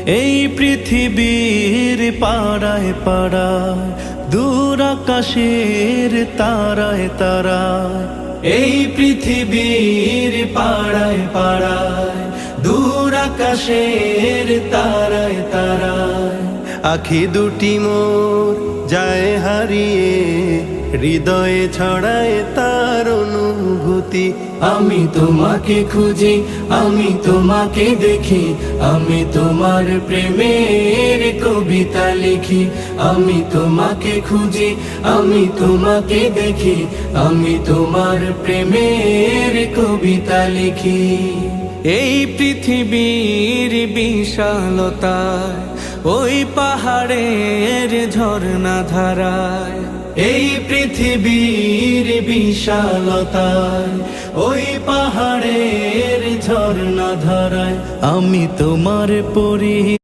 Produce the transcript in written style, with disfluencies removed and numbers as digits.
এই পৃথিবীর পাড়ায় পাড়ায়, দূর আকাশের তারায় তারায়। এই পৃথিবীর পাড়ায় পাড়ায়, দূর আকাশের তারায় তারায়। আখি দুটি মোর যায় হারিয়ে, হৃদয়ে ছড়ায় তার অনুভূতি। আমি তোমাকে খুঁজি, আমি তোমাকে দেখি, আমি তোমার প্রেমের কবিতা লিখি। আমি তোমাকে খুঁজি, আমি তোমাকে দেখি, আমি তোমার প্রেমের কবিতা লিখি। এই পৃথিবীর বিশালতায়, ওই পাহাড়ের ঝর্ণা ধারায়। এই পৃথিবীর বিশালতায়, ওই পাহাড়ের ঝর্ণা ধারায়। আমি তোমার পরি।